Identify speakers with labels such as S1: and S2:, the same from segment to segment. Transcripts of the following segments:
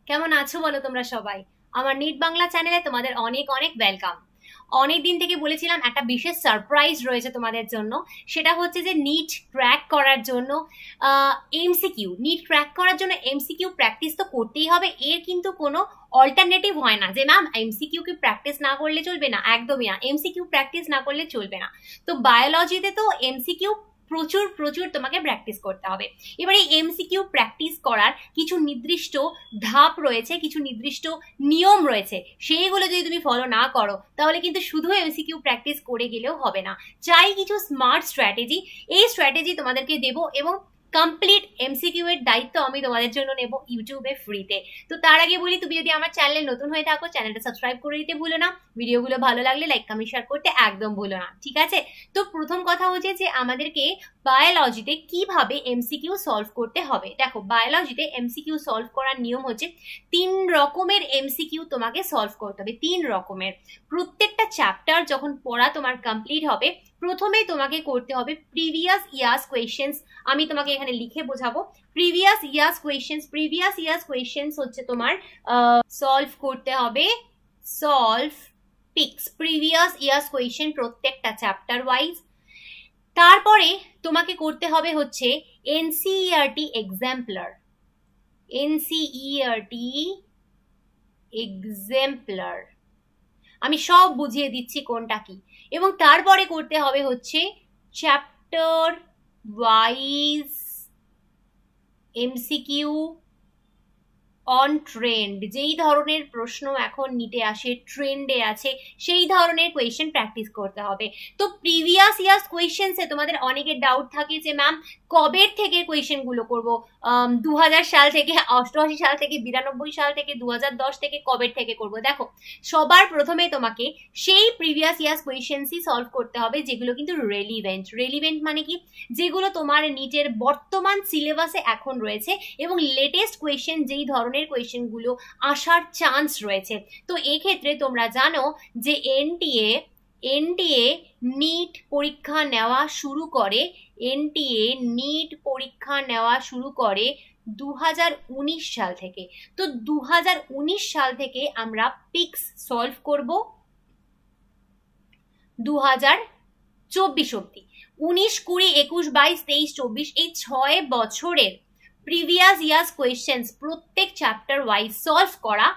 S1: কেমন আছো বলো তোমরা সবাই? আমার নিট বাংলা চ্যানেলে তোমাদের অনেক অনেক ওয়েলকাম। অনেক দিন থেকে বলেছিলাম একটা বিশেষ সারপ্রাইজ রয়েছে তোমাদের জন্য। সেটা হচ্ছে যে নিট ক্র্যাক করার জন্য এমসিকিউ, নিট ক্র্যাক করার জন্য এমসিকিউ প্র্যাকটিস তো করতেই হবে। এর কিন্তু কোনো অল্টারনেটিভ হয় না যে ম্যাম এমসিকিউ কি প্র্যাকটিস না করলে চলবে না, একদমই না, এমসিকিউ প্র্যাকটিস না করলে চলবে না। তো বায়োলজিতে তো এমসিকিউ প্রচুর প্রচুর তোমাকে প্র্যাকটিস করতে হবে। এবার এই এমসিকিউ প্র্যাকটিস করার কিছু নির্দিষ্ট ধাপ রয়েছে, কিছু নির্দিষ্ট নিয়ম রয়েছে, সেইগুলো যদি তুমি ফলো না করো তাহলে কিন্তু শুধু এমসিকিউ প্র্যাকটিস করে গেলেও হবে না। চাই কিছু স্মার্ট স্ট্র্যাটেজি। এই স্ট্র্যাটেজি তোমাদেরকে দেবো এবং কমপ্লিট এমসিকিউ এর দায়িত্ব আমি তোমাদের জন্য নেব ইউটিউবে ফ্রিতে। তো তার আগে বলি, তুমি যদি আমার চ্যানেলে নতুন হয়ে থাকো চ্যানেলটা সাবস্ক্রাইব করে দিতে ভুলো না, ভিডিওগুলো ভালো লাগলে লাইক কমেন্ট শেয়ার করতে একদম ভুলো না, ঠিক আছে? তো প্রথম কথা হচ্ছে যে আমাদেরকে বায়োলজিতে কিভাবে এমসিকিউ সলভ করতে হবে। দেখো, বায়োলজিতে এমসিকিউ সলভ করার নিয়ম হচ্ছে 3 রকমের এমসিকিউ তোমাকে সলভ করতে হবে, 3 রকমের। প্রত্যেকটা চ্যাপ্টার যখন পড়া তোমার কমপ্লিট হবে, প্রথমে তোমাকে করতে হবে প্রিভিয়াস ইয়ার্স কোয়েশ্চেন্স। আমি তোমাকে এখানে লিখে বোঝাবো। প্রিভিয়াস ইয়ার্স কোয়েশ্চেন্স হচ্ছে তোমার সলভ করতে হবে। Solve pix previous years question প্রত্যেকটা চ্যাপ্টার ওয়াইজ। তারপরে তোমাকে করতে হবে হচ্ছে এনসিইআরটি এক্সাম্পলার, এনসিইআরটি এক্সাম্পলার। আমি সব বুঝিয়ে দিচ্ছি কোনটা কি। এবং তারপরে করতে হবে হচ্ছে chapter wise MCQ on trend. যেই ধরনের প্রশ্ন এখন নিটে আসে, ট্রেন্ডে আছে, সেই ধরনের কোয়েশ্চেন প্র্যাকটিস করতে হবে। তো প্রিভিয়াস ইয়ার্স কোয়েশ্চেন্সে তোমাদের অনেকের ডাউট থাকে যে ম্যাম কবের থেকে কোয়েশ্চেন গুলো করবো, 2000 সাল থেকে, 88 সাল থেকে, 92 সাল থেকে, 2010 থেকে, কবের থেকে করব। দেখো, সবার প্রথমে তোমাকে সেই প্রিভিয়াস ইয়ার্স কোয়েশ্চেন্সই সলভ করতে হবে যেগুলো কিন্তু রেলিভেন্ট। রেলিভেন্ট মানে কি? যেগুলো তোমার নিটের বর্তমান সিলেবাসে এখন রয়েছে এবং লেটেস্ট কোয়েশ্চেন যেই ধরনের কোয়েশ্চেন গুলো আসার চান্স রয়েছে। তো এক্ষেত্রে তোমরা জানো যে এনটিএ নিট পরীক্ষা নেওয়া শুরু করে, এনটিএ নিট পরীক্ষা নেওয়া শুরু করে 2019 সাল থেকে। তো 2019 সাল থেকে আমরা পিক্স সলভ করব 2024 অব্দি। 19, 20, 21, 22, 23, 24 এই 6 বছরের প্রিভিয়াস ইয়ার্স কোয়েশ্চেন্স প্রত্যেক চ্যাপ্টার ওয়াইজ সলভ করা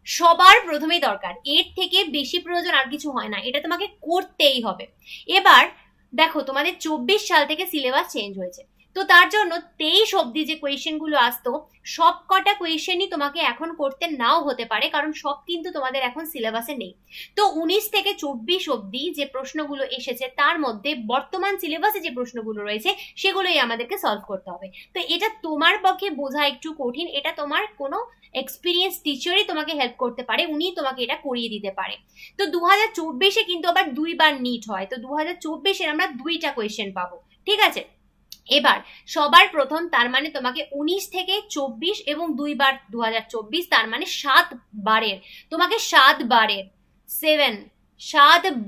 S1: সবার প্রথমেই দরকার। এর থেকে বেশি প্রয়োজন আর কিছু হয় না, এটা তোমাকে করতেই হবে। এবার দেখো, তোমাদের 24 সাল থেকে সিলেবাস চেঞ্জ হয়েছে। তো তার জন্য 23 অব্দি যে কোয়েশ্চেন গুলো আসতো, সব কটা কোয়েশ্চেনই তোমাকে এখন করতে নাও হতে পারে, কারণ সব কিন্তু তোমাদের এখন সিলেবাসে নেই। তো 19 থেকে 24 অব্দি যে প্রশ্নগুলো এসেছে তার মধ্যে বর্তমান সিলেবাসে যে প্রশ্নগুলো রয়েছে সেগুলোই আমাদেরকে সলভ করতে হবে। তো এটা তোমার পক্ষে বোঝা একটু কঠিন, এটা তোমার কোনো এক্সপিরিয়েন্স টিচারই তোমাকে হেল্প করতে পারে, উনি তোমাকে এটা করিয়ে দিতে পারে। তো 2024-এ কিন্তু আবার 2 বার নিট হয়, তো 2024-এর আমরা 2টা কোয়েশ্চেন পাবো, ঠিক আছে? এবার সবার প্রথম, তার মানে তোমাকে 19 থেকে 24 এবং 2 বার 2024, তার মানে 7 বারের, তোমাকে 7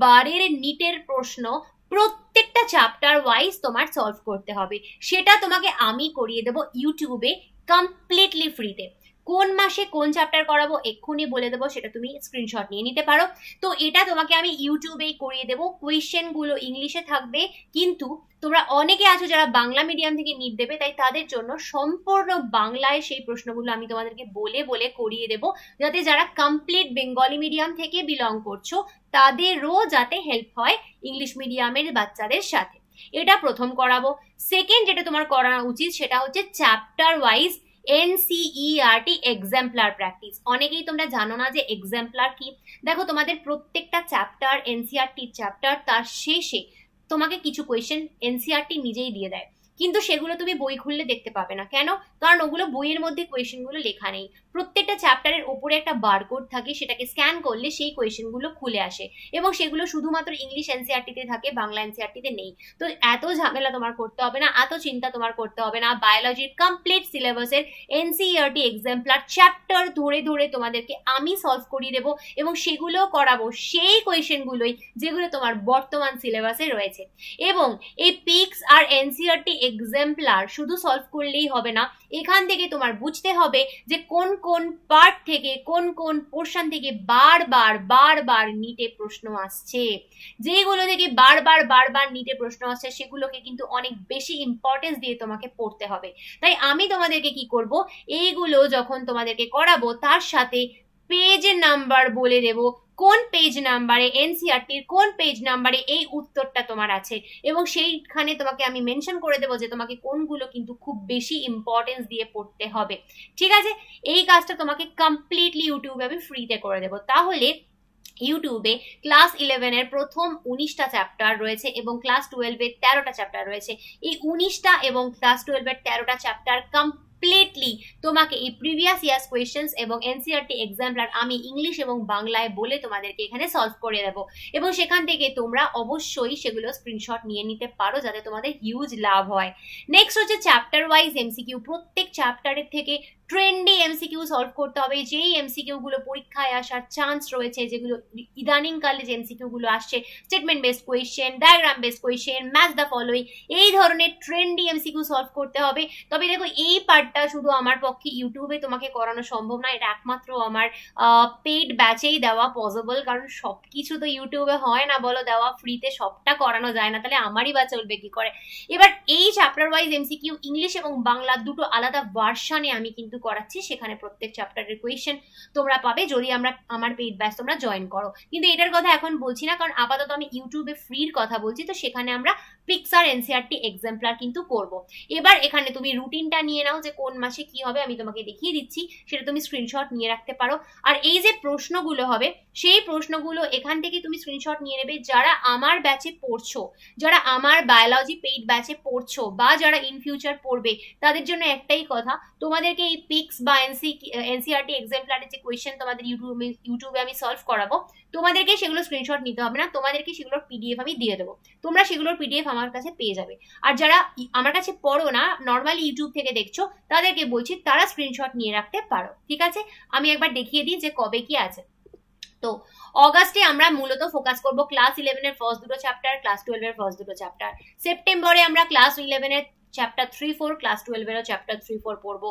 S1: বারের নিটের প্রশ্ন প্রত্যেকটা চ্যাপ্টার ওয়াইজ তোমার সলভ করতে হবে। সেটা তোমাকে আমি করিয়ে দেবো ইউটিউবে কমপ্লিটলি ফ্রিতে। কোন মাসে কোন চ্যাপ্টার করাবো এক্ষুনি বলে দেবো, সেটা তুমি স্ক্রিনশট নিয়ে নিতে পারো। তো এটা তোমাকে আমি ইউটিউবেই করিয়ে দেবো। কোয়েশ্চেন গুলো ইংলিশে থাকবে, কিন্তু তোমরা অনেকে আছো যারা বাংলা মিডিয়াম থেকে নিট দেবে, তাই তাদের জন্য সম্পূর্ণ বাংলায় সেই প্রশ্নগুলো আমি তোমাদেরকে বলে বলে করিয়ে দেবো, যাতে যারা কমপ্লিট বেঙ্গলি মিডিয়াম থেকে বিলং করছো তাদেরও যাতে হেল্প হয় ইংলিশ মিডিয়ামের বাচ্চাদের সাথে। এটা প্রথম করাবো। সেকেন্ড যেটা তোমার করা উচিত সেটা হচ্ছে চ্যাপ্টার ওয়াইজ এনসিইআরটি এক্সাম্পলার প্র্যাকটিস। অনেকেই তোমরা জানো না যে এক্সাম্পলার কি। দেখো, তোমাদের প্রত্যেকটা চ্যাপ্টার, এনসিইআরটি চ্যাপ্টার, তার শেষে তোমাকে কিছু কোয়েশ্চেন এনসিইআরটি নিজেই দিয়ে দেয়, কিন্তু সেগুলো তুমি বই খুললে দেখতে পাবে না। কেন? কারণ ওগুলো বইয়ের মধ্যে কোয়েশ্চেনগুলো লেখা নেই। প্রত্যেকটা চ্যাপ্টারের ওপরে একটা বারকোড থাকে, সেটাকে স্ক্যান করলে সেই কোয়েশ্চেনগুলো খুলে আসে এবং সেগুলো শুধুমাত্র ইংলিশ এনসিইআরটিতে থাকে, বাংলা এনসিইআরটিতে নেই। তো এত ঝামেলা তোমার করতে হবে না, এত চিন্তা তোমার করতে হবে না। বায়োলজির কমপ্লিট সিলেবাসের এনসিইআরটি এক্সাম্পলার চ্যাপ্টার ধরে ধরে তোমাদেরকে আমি সলভ করিয়ে দেবো এবং সেগুলো করাবো সেই কোয়েশ্চেনগুলোই যেগুলো তোমার বর্তমান সিলেবাসে রয়েছে। এবং এই পিক্স আর এনসিইআরটি এক্সাম্পলার শুধু সলভ করলেই হবে না, এখান থেকে তোমার বুঝতে হবে যে কোন কোন পার্ট থেকে, কোন কোন পোর্শন থেকে বারবার নিটে প্রশ্ন আসছে। যেগুলো থেকে বারবার নিটে প্রশ্ন আসছে সেগুলোকে কিন্তু অনেক বেশি ইম্পর্টেন্স দিয়ে তোমাকে পড়তে হবে। তাই আমি তোমাদেরকে কি করব, এইগুলো যখন তোমাদেরকে করাবো তার সাথে পেজ নাম্বার বলে দেবো, কোন পেজ নাম্বারে এনসিইআরটির কোন পেজ নাম্বারে এই উত্তরটা তোমার আছে, এবং সেইখানে তোমাকে আমি মেনশন করে দেবো যে তোমাকে কোনগুলো কিন্তু খুব বেশি ইম্পর্টেন্স দিয়ে পড়তে হবে। ঠিক আছে, এই কাজটা তোমাকে কমপ্লিটলি ইউটিউবে আমি ফ্রিতে করে দেবো। তাহলে ইউটিউবে ক্লাস 11 এর প্রথম 19টা চ্যাপ্টার রয়েছে এবং ক্লাস 12 এর 13টা চ্যাপ্টার রয়েছে। এই 19টা এবং ক্লাস 12 এর 13টা চ্যাপ্টার কমপ্লিটলি তোমাকে এই প্রিভিয়াস ইয়ার্স কোয়েশ্চেন্স এবং এনসিইআরটি এক্সাম্পলার আমি ইংলিশ এবং বাংলায় বলে তোমাদেরকে এখানে সলভ করে দেবো, এবং সেখান থেকে তোমরা অবশ্যই সেগুলো স্ক্রিনশট নিয়ে নিতে পারো যাতে তোমাদের হিউজ লাভ হয়। নেক্সট হচ্ছে চ্যাপ্টার ওয়াইজ এমসিকিউ। প্রত্যেক চ্যাপ্টারের থেকে ট্রেন্ডি এমসিকিউ সলভ করতে হবে, যেই এমসিকিউ গুলো পরীক্ষায় আসার চান্স রয়েছে, যেগুলো ইদানিং কালে যে এমসিকিউ গুলো আসছে, statement based question, diagram based question, match the following, এই ধরনের ট্রেন্ডি এমসিকিউ সলভ করতে হবে। তবে দেখো এই পার্টটা শুধু আমার পক্ষে ইউটিউবে তোমাকে করানো সম্ভব না, এটা একমাত্র আমার পেইড ব্যাচেই দেওয়া পসিবল, কারণ সবকিছু তো ইউটিউবে হয় না বলো, দেওয়া ফ্রিতে সবটা করানো যায় না, তাহলে আমারই বা চলবে কি করে। এবার এই চ্যাপ্টার ওয়াইজ এমসিকিউ ইংলিশ এবং বাংলা দুটো আলাদা ভার্সনে আমি কিন্তু করাচ্ছি, সেখানে প্রত্যেক চ্যাপ্টারের কোয়েশ্চেন তোমরা পাবে যদি আমার পেইড ব্যাচ তোমরা জয়েন করো। কিন্তু এটার কথা এখন বলছি না, কারণ আপাতত আমি ইউটিউবে ফ্রির কথা বলছি, তো সেখানে আমরা পিকচার এনসিইআরটি এক্সাম্পলার কিন্তু করব। এবার এখানে তুমি রুটিনটা নিয়ে নাও যে কোন মাসে কি হবে, আমি তোমাকে দেখিয়ে দিচ্ছি, সেটা তুমি স্ক্রিনশট নিয়ে রাখতে পারো। আর এই যে প্রশ্নগুলো হবে সেই প্রশ্নগুলো এখান থেকে তুমি স্ক্রিনশট নিয়ে নেবে। যারা আমার ব্যাচে পড়ছো, যারা আমার বায়োলজি পেইড ব্যাচে পড়ছো, বা যারা ইন ফিউচার পড়বে, তাদের জন্য একটাই কথা, তোমাদেরকে এই পিক্স বা এনসিইআরটি এক্সাম্পলারের যে কোয়েশ্চেন তোমাদের ইউটিউবে আমি সলভ করাবো, তোমাদেরকে সেগুলো স্ক্রিনশট নিতে হবে না, তোমাদেরকে সেগুলোর পিডিএফ আমি দিয়ে দেবো, তোমরা সেগুলোর পিডিএফ আমার কাছে পেয়ে যাবে। আর যারা আমার কাছে পড়ো না, নর্মালি ইউটিউব থেকে দেখছো, তাদেরকে বলছি তারা স্ক্রিনশট নিয়ে রাখতে পারো। ঠিক আছে, আমি একবার দেখিয়ে দিই যে কবে কি আছে। তো অগাস্টে আমরা মূলত ফোকাস করব ক্লাস 11 এর ফার্স্ট দুটো চ্যাপ্টার, ক্লাস 12 এর ফার্স্ট দুটো চ্যাপ্টার। সেপ্টেম্বরে আমরা ক্লাস 11 এর চ্যাপ্টার 3-4, ক্লাস 12 এর চ্যাপ্টার 3-4 পড়বো,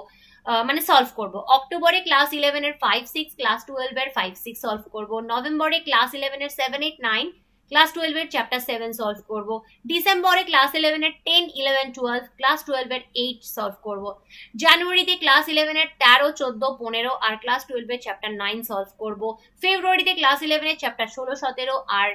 S1: মানে সলভ করব। অক্টোবরে ক্লাস 11 এর 5-6, ক্লাস 12 এর 5-6 সলভ করব। নভেম্বরে ক্লাস 11 এর 7-8-9, ক্লাস 12 এর চ্যাপ্টার 7 সলভ করব। ডিসেম্বরে ক্লাস 11 এর 10, 11, 12, ক্লাস 12 এর 8 সলভ করব। জানুয়ারিতে ক্লাস 11 এর 13, 14, 15 আর ক্লাস 12 এর চ্যাপ্টার 9 সলভ করব। ফেব্রুয়ারিতে ক্লাস 11 এর চ্যাপ্টার 16, 17 আর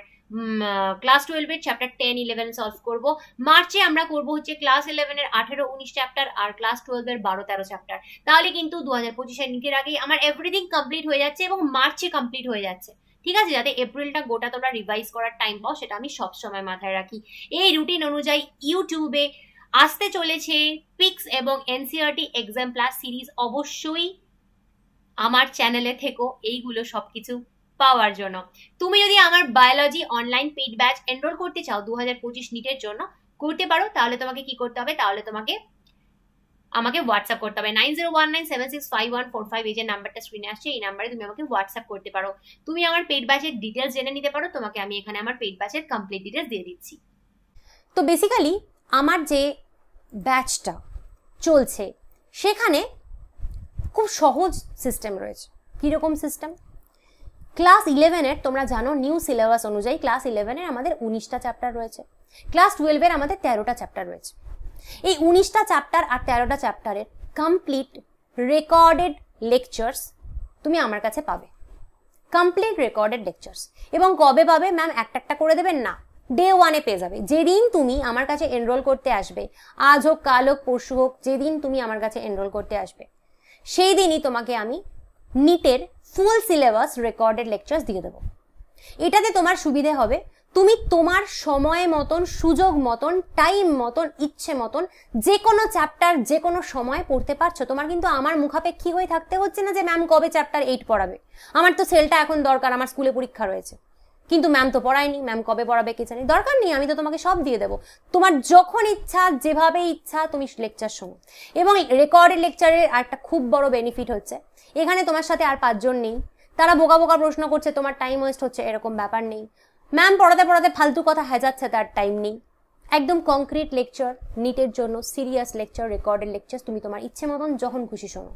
S1: ক্লাস 12 এর চ্যাপ্টার 10, 11 সলভ করব। মার্চে আমরা করব হচ্ছে ক্লাস 11 এর 18, 19 চ্যাপ্টার আর ক্লাস 12 এর 12, 13 চ্যাপ্টার। তাহলে কিন্তু 2025 এর নিটের আগেই আমার এভরিথিং কমপ্লিট হয়ে যাচ্ছে এবং মার্চে কমপ্লিট হয়ে যাচ্ছে। ঠিক আছে, যাতে এপ্রিলটা গোটা তোমরা রিভাইজ করার টাইম পাও, সেটা আমি সবসময় মাথায় রাখি। এই রুটিন অনুযায়ী ইউটিউবে আসতে চলেছে পিক্স এবং এনসিইআরটি এক্সাম্পলার সিরিজ। অবশ্যই আমার চ্যানেলে থেকো এইগুলো সবকিছু পাওয়ার জন্য। তুমি যদি আমার biology online paid batch enrol করতে চাও 2025 নিটের জন্য, করতে পারো। তাহলে তোমাকে কি করতে হবে, তাহলে তোমাকে আমাকে হোয়াটসঅ্যাপ করতে হবে 9019765145, এই যে নাম্বারটা স্ক্রিনে আসছে, এই নাম্বারে তুমি আমাকে হোয়াটসঅ্যাপ করতে পারো। তুমি আমার পেইড ব্যাচের ডিটেলস জেনে নিতে পারো, তোমাকে আমি এখানে আমার পেইড ব্যাচের কমপ্লিট ডিটেলস দিয়ে দিচ্ছি।
S2: তো বেসিক্যালি আমার যে ব্যাচটা চলছে সেখানে খুব সহজ সিস্টেম রয়েছে। কীরকম সিস্টেম? ক্লাস 11 এর তোমরা জানো নিউ সিলেবাস অনুযায়ী ক্লাস 11 এর আমাদের 19টা চ্যাপ্টার রয়েছে, ক্লাস 12 এর আমাদের 13টা চ্যাপ্টার রয়েছে। এই 19টা চ্যাপ্টার আর 13টা চ্যাপ্টারের কমপ্লিট রেকর্ডেড লেকচার্স তুমি আমার কাছে পাবে, কমপ্লিট রেকর্ডেড লেকচার্স। এবং কবে পাবে ম্যাম? একটা একটা করে দেবেন না, ডে 1-এ পেয়ে যাবে। যেদিন তুমি আমার কাছে এনরোল করতে আসবে, আজ হোক, কাল হোক, পরশু হোক, যেদিন তুমি আমার কাছে এনরোল করতে আসবে সেই দিনই তোমাকে আমি নিটের ফুল সিলেবাস রেকর্ডেড লেকচার্স দিয়ে দেবো। এটাতে তোমার সুবিধে হবে, তুমি তোমার সময় মতন, সুযোগ মতন, টাইম মতন, ইচ্ছে মতন যে কোনো চ্যাপ্টার যে কোনো সময় পড়তে পারছো। তোমার কিন্তু আমার মুখাপেক্ষী হয়ে থাকতে হচ্ছে না যে ম্যাম কবে চ্যাপ্টার 8 পড়াবে, আমার তো সেলটা এখন দরকার, আমার স্কুলে পরীক্ষা রয়েছে, কিন্তু ম্যাম তো পড়ায়নি, ম্যাম কবে পড়াবে কে জানি। দরকার নেই, আমি তো তোমাকে সব দিয়ে দেবো। তোমার যখন ইচ্ছা, যেভাবে ইচ্ছা তুমি লেকচার শোনো। এবং রেকর্ডেড লেকচারের একটা খুব বড় বেনিফিট হচ্ছে, এখানে তোমার সাথে আর 5 জন নেই, তারা বোকা বোকা প্রশ্ন করছে, তোমার টাইম ওয়েস্ট হচ্ছে, এরকম ব্যাপার নেই। ম্যাম পড়াতে পড়াতে ফালতু কথা হেজাচ্ছে, তার টাইম নেই। একদম কংক্রিট লেকচার, নিটের জন্য সিরিয়াস লেকচার, রেকর্ডেড লেকচার, তুমি তোমার ইচ্ছে মতন যখন খুশি শোনো।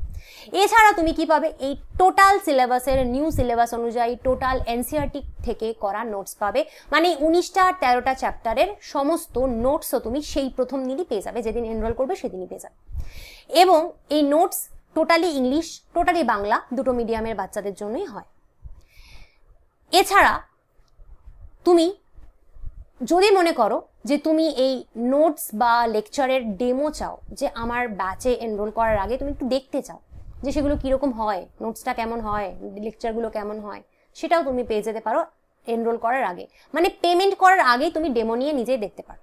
S2: এছাড়া তুমি কি পাবে, এই টোটাল সিলেবাসের নিউ সিলেবাস অনুযায়ী টোটাল এনসিইআরটি থেকে করা নোটস পাবে, মানে 19টা আর 13টা চ্যাপ্টারের সমস্ত নোটসও তুমি সেই প্রথম দিনই পেয়ে যাবে, যেদিন এনরোল করবে সেদিনই পেয়ে যাবে। এবং এই notes totally English, totally Bangla, দুটো মিডিয়ামের বাচ্চাদের জন্যই হয়। এছাড়া তুমি যদি মনে করো যে তুমি এই নোটস বা লেকচারের ডেমো চাও, যে আমার ব্যাচে এনরোল করার আগে তুমি একটু দেখতে চাও যে সেগুলো কীরকম হয়, নোটসটা কেমন হয়, লেকচারগুলো কেমন হয়, সেটাও তুমি পেয়ে যেতে পারো এনরোল করার আগে, মানে পেমেন্ট করার আগেই তুমি ডেমো নিয়ে নিজেই দেখতে পারো।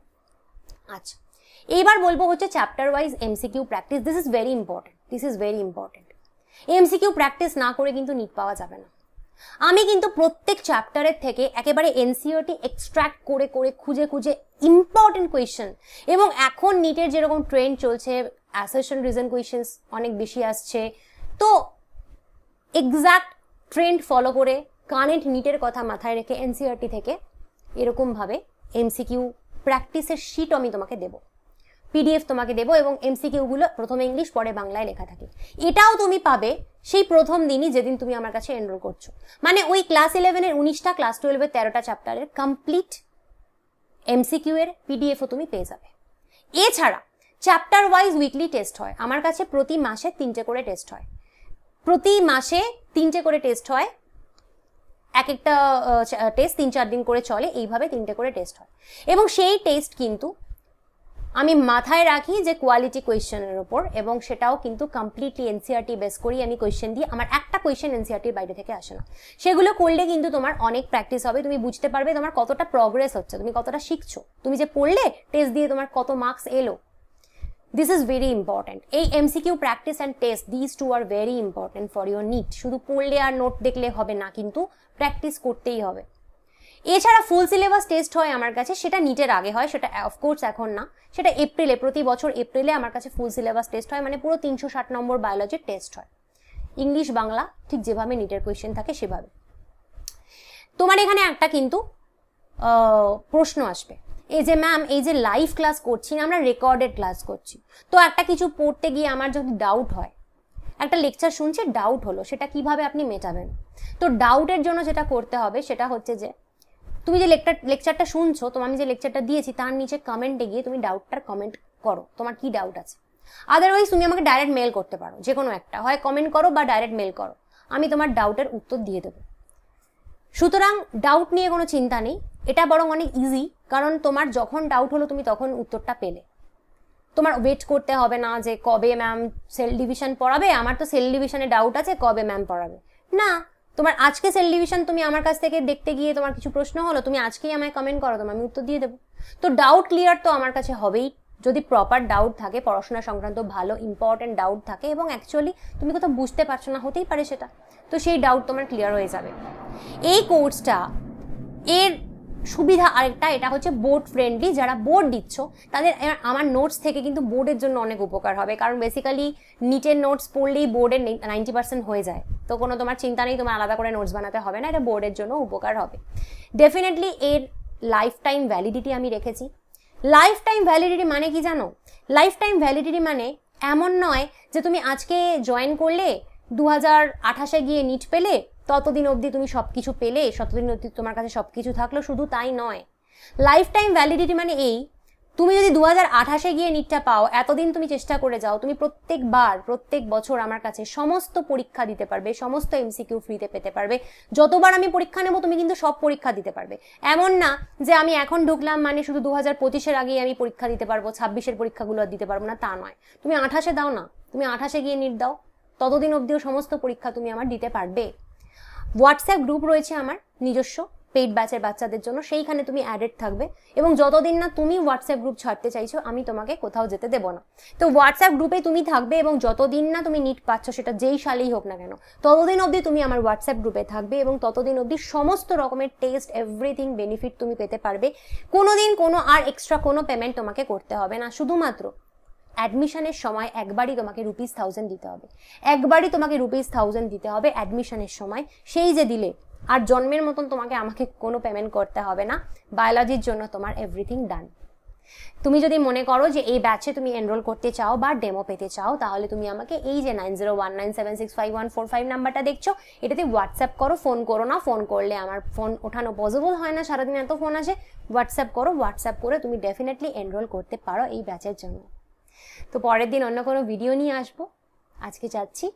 S2: আচ্ছা, এইবার বলবো হচ্ছে chapter wise MCQ practice. This is very important, this is very important. MCQ practice না করে কিন্তু নিট পাওয়া যাবে না। আমি কিন্তু প্রত্যেক চ্যাপ্টারের থেকে একেবারে এনসিইআরটি এক্সট্র্যাক্ট করে করে খুঁজে খুঁজে ইম্পর্টেন্ট কোয়েশ্চেন, এবং এখন নিটের যেরকম ট্রেন্ড চলছে, অ্যাসারশন রিজন কোয়েশ্চেন্স অনেক বেশি আসছে, তো এক্সাক্ট ট্রেন্ড ফলো করে কারেন্ট নিটের কথা মাথায় রেখে এনসিইআরটি থেকে এরকমভাবে এমসিকিউ প্র্যাকটিসের শিট আমি তোমাকে দেবো, পিডিএফ তোমাকে দেবো, এবং এমসিকিউগুলো প্রথমে ইংলিশ পরে বাংলায় লেখা থাকে। এটাও তুমি পাবে সেই প্রথম দিনই যেদিন তুমি আমার কাছে এনরোল করছো, মানে ওই ক্লাস 11-এর 19টা, ক্লাস 12-এর 13টা চ্যাপ্টারের কমপ্লিট এমসিকিউ এর পিডিএফও তুমি পেয়ে যাবে। এছাড়া চ্যাপ্টার ওয়াইজ উইকলি টেস্ট হয় আমার কাছে, প্রতি মাসে 3টে করে টেস্ট হয়, প্রতি মাসে 3টে করে টেস্ট হয়, এক একটা টেস্ট 3-4 দিন করে চলে, এইভাবে 3টে করে টেস্ট হয়। এবং সেই টেস্ট কিন্তু আমি মাথায় রাখি যে কোয়ালিটি কোয়েশ্চেনের উপর, এবং সেটাও কিন্তু কমপ্লিটলি এনসিইআরটি বেস করেই আমি কোয়েশ্চেন দিই। আমার একটা কোয়েশ্চেন এনসিইআরটির বাইরে থেকে আসে না। সেগুলো করলে কিন্তু তোমার অনেক প্র্যাকটিস হবে, তুমি বুঝতে পারবে তোমার কতটা প্রগ্রেস হচ্ছে, তুমি কতটা শিখছো, তুমি যে পড়লে টেস্ট দিয়ে তোমার কত মার্কস এলো। This is very important. এই MCQ practice and test, this two are very important for your NEET. শুধু পড়লে আর নোট দেখলে হবে না, কিন্তু প্র্যাকটিস করতেই হবে। এছাড়া ফুল সিলেবাস টেস্ট হয় আমার কাছে, সেটা নিটের আগে হয়, সেটা অফকোর্স এখন না, সেটা এপ্রিলে, প্রতি বছর এপ্রিলে আমার কাছে ফুল সিলেবাস টেস্ট হয়, মানে পুরো 360 নম্বর বায়োলজির টেস্ট হয়, ইংলিশ বাংলা ঠিক যেভাবে নিটের কোয়েশ্চেন থাকে সেভাবে। তোমার এখানে একটা কিন্তু প্রশ্ন আসবে, এই যে ম্যাম এই যে লাইভ ক্লাস করছি না, আমরা রেকর্ডেড ক্লাস করছি, তো একটা কিছু পড়তে গিয়ে আমার যদি ডাউট হয়, একটা লেকচার শুনছি ডাউট হলো, সেটা কিভাবে আপনি মেটাবেন? তো ডাউটের জন্য যেটা করতে হবে সেটা হচ্ছে যে তুমি যে লেকচারটা শুনছো, আমি যে লেকচারটা দিয়েছি তার নিচে কমেন্টে গিয়ে তুমি ডাউটটার কমেন্ট করো, তোমার কি ডাউট আছে। আদারওয়াইজ তুমি আমাকে ডাইরেক্ট মেল করতে পারো, যে কোনো একটা, হয় কমেন্ট করো বা ডাইরেক্ট মেল করো, আমি তোমার ডাউটের উত্তর দিয়ে দেবো। সুতরাং ডাউট নিয়ে কোনো চিন্তা নেই, এটা বরং অনেক ইজি, কারণ তোমার যখন ডাউট হলো তুমি তখন উত্তরটা পেলে, তোমার ওয়েট করতে হবে না যে কবে ম্যাম সেল ডিভিশন পড়াবে, আমার তো সেল ডিভিশনে ডাউট আছে, কবে ম্যাম পড়াবে। না, তোমার আজকে সেল ডিভিশন তুমি আমার কাছ থেকে দেখতে গিয়ে তোমার কিছু প্রশ্ন হলো, তুমি আজকেই আমায় কমেন্ট করো, আমি উত্তর দিয়ে দেবো। তো ডাউট ক্লিয়ার তো আমার কাছে হবেই, যদি প্রপার ডাউট থাকে, পড়াশোনা সংক্রান্ত ভালো ইম্পর্টেন্ট ডাউট থাকে, এবং অ্যাকচুয়ালি তুমি কোথাও বুঝতে পারছো না, হতেই পারে সেটা, তো সেই ডাউট তোমার ক্লিয়ার হয়ে যাবে। এই কোর্সটা এর সুবিধা আরেকটা, এটা হচ্ছে বোর্ড ফ্রেন্ডলি। যারা বোর্ড দিচ্ছ তাদের আমার নোটস থেকে কিন্তু বোর্ডের জন্য অনেক উপকার হবে, কারণ বেসিক্যালি নিটের নোটস পড়লেই বোর্ডের 90% হয়ে যায়, তো কোনো তোমার চিন্তা নেই, তোমার আলাদা করে নোটস বানাতে হবে না, এটা বোর্ডের জন্য উপকার হবে। ডেফিনেটলি এর লাইফ টাইম ভ্যালিডিটি আমি রেখেছি। লাইফ টাইম ভ্যালিডিটি মানে কি জানো? লাইফ টাইম ভ্যালিডিটি মানে এমন নয় যে তুমি আজকে জয়েন করলে 2028-এ গিয়ে নিট পেলে, ততদিন অবধি তুমি সবকিছু পেলে, ততদিন অবধি তোমার কাছে সবকিছু থাকলো, শুধু তাই নয়। লাইফ টাইম ভ্যালিডিটি মানে এই, তুমি যদি 2028-এ গিয়ে নিটটা পাও, এতদিন তুমি চেষ্টা করে যাও, তুমি প্রত্যেক বছর আমার কাছে সমস্ত পরীক্ষা দিতে পারবে, সমস্ত এমসিকিউ ফ্রিতে পেতে পারবে। যতবার আমি পরীক্ষা নেবো তুমি কিন্তু সব পরীক্ষা দিতে পারবে। এমন না যে আমি এখন ঢুকলাম মানে শুধু 2025-এর আগেই আমি পরীক্ষা দিতে পারবো, 26-এর পরীক্ষাগুলো আর দিতে পারবো না, তা নয়। তুমি 28-এ দাও না, তুমি 28-এ গিয়ে নিট দাও, ততদিন অবধিও সমস্ত পরীক্ষা তুমি আমার দিতে পারবে। হোয়াটসঅ্যাপ গ্রুপ রয়েছে আমার নিজস্ব পেইড ব্যাচের বাচ্চাদের জন্য, সেইখানে তুমি অ্যাডেড থাকবে, এবং যতদিন না তুমি হোয়াটসঅ্যাপ গ্রুপ ছাড়তে চাইছো আমি তোমাকে কোথাও যেতে দেবো না। তো হোয়াটসঅ্যাপ গ্রুপে তুমি থাকবে, এবং যতদিন না তুমি নিট পাচ্ছ, সেটা যেই সালেই হোক না কেন, ততদিন অবধি তুমি আমার হোয়াটসঅ্যাপ গ্রুপে থাকবে, এবং ততদিন অবধি সমস্ত রকমের টেস্ট এভরিথিং বেনিফিট তুমি পেতে পারবে। কোনোদিন কোনো আর এক্সট্রা কোনো পেমেন্ট তোমাকে করতে হবে না, শুধুমাত্র অ্যাডমিশনের সময় একবারই তোমাকে ₹1000 দিতে হবে, একবারই তোমাকে ₹1000 দিতে হবে অ্যাডমিশনের সময়, সেই যে দিলে আর জন্মের মতন আমাকে কোনো পেমেন্ট করতে হবে না। বায়োলজির জন্য তোমার এভরিথিং ডান। তুমি যদি মনে করো যে এই ব্যাচে তুমি এনরোল করতে চাও বা ডেমো পেতে চাও, তাহলে তুমি আমাকে এই যে 9019765145 নাম্বারটা দেখছো, এটাতে হোয়াটসঅ্যাপ করো, ফোন করো না। ফোন করলে আমার ফোন ওঠানো পসিবল হয় না, সারাদিন এত ফোন আসে। হোয়াটসঅ্যাপ করো, হোয়াটসঅ্যাপ করে তুমি ডেফিনেটলি এনরোল করতে পারো এই ব্যাচের জন্য। তো পরের দিন অন্য কোনো ভিডিও নিয়ে আসবো। আজকে যাচ্ছি,